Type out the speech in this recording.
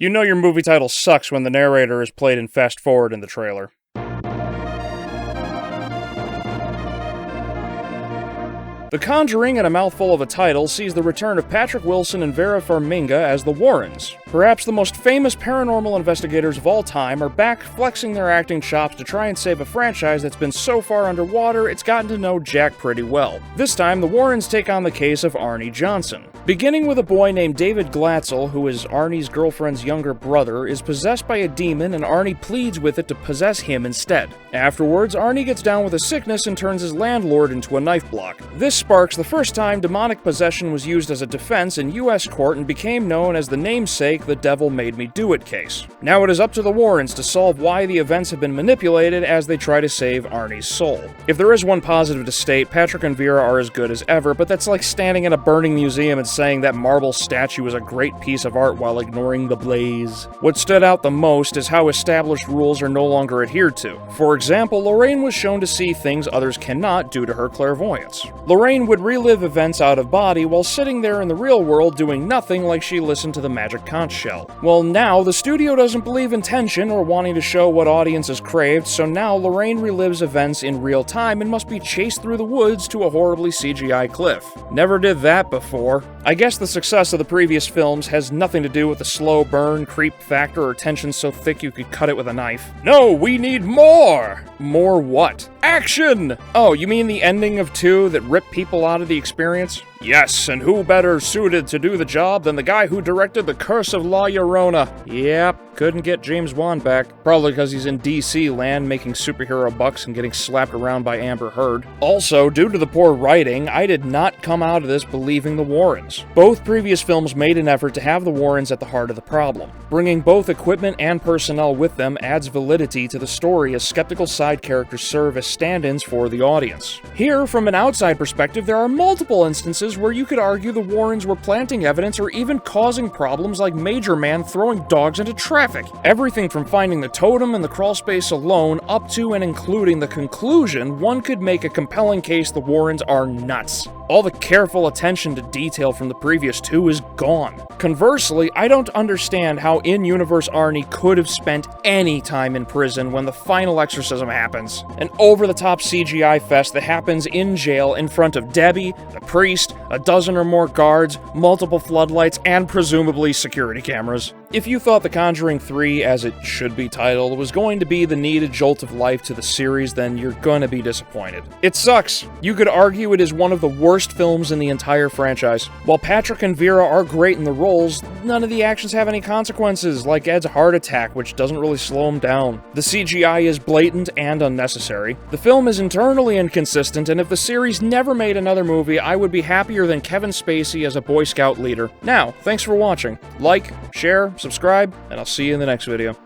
You know your movie title sucks when the narrator is played in fast forward in the trailer. The Conjuring, and a mouthful of a title, sees the return of Patrick Wilson and Vera Farmiga as the Warrens. Perhaps the most famous paranormal investigators of all time are back flexing their acting chops to try and save a franchise that's been so far underwater it's gotten to know Jack pretty well. This time, the Warrens take on the case of Arnie Johnson. Beginning with a boy named David Glatzel, who is Arnie's girlfriend's younger brother, is possessed by a demon and Arnie pleads with it to possess him instead. Afterwards, Arnie gets down with a sickness and turns his landlord into a knife block. This sparks the first time demonic possession was used as a defense in U.S. court and became known as the namesake "The Devil Made Me Do It" case. Now it is up to the Warrens to solve why the events have been manipulated as they try to save Arnie's soul. If there is one positive to state, Patrick and Vera are as good as ever, but that's like standing in a burning museum and saying that marble statue is a great piece of art while ignoring the blaze. What stood out the most is how established rules are no longer adhered to. For example, Lorraine was shown to see things others cannot due to her clairvoyance. Lorraine would relive events out of body while sitting there in the real world doing nothing like she listened to the magic conch shell. Well, now the studio doesn't believe in tension or wanting to show what audiences craved, so now Lorraine relives events in real time and must be chased through the woods to a horribly CGI cliff. Never did that before. I guess the success of the previous films has nothing to do with the slow burn, creep factor, or tension so thick you could cut it with a knife. No, we need more! More what? Action! Oh, you mean the ending of 2 that ripped people out of the experience? Yes, and who better suited to do the job than the guy who directed The Curse of La Llorona? Yep, couldn't get James Wan back. Probably because he's in DC land making superhero bucks and getting slapped around by Amber Heard. Also, due to the poor writing, I did not come out of this believing the Warrens. Both previous films made an effort to have the Warrens at the heart of the problem. Bringing both equipment and personnel with them adds validity to the story as skeptical side characters serve as stand-ins for the audience. Here, from an outside perspective, there are multiple instances where you could argue the Warrens were planting evidence or even causing problems like Major Man throwing dogs into traffic. Everything from finding the totem in the crawlspace alone up to and including the conclusion, one could make a compelling case the Warrens are nuts. All the careful attention to detail from the previous 2 is gone. Conversely, I don't understand how in-universe Arnie could have spent any time in prison when the final exorcism happens. An over-the-top CGI fest that happens in jail in front of Debbie, the priest, a dozen or more guards, multiple floodlights, and presumably security cameras. If you thought The Conjuring 3, as it should be titled, was going to be the needed jolt of life to the series, then you're gonna be disappointed. It sucks. You could argue it is one of the worst films in the entire franchise. While Patrick and Vera are great in the roles, none of the actions have any consequences, like Ed's heart attack, which doesn't really slow him down. The CGI is blatant and unnecessary. The film is internally inconsistent, and if the series never made another movie, I would be happier than Kevin Spacey as a Boy Scout leader. Now, thanks for watching. Like, share, subscribe, and I'll see you in the next video.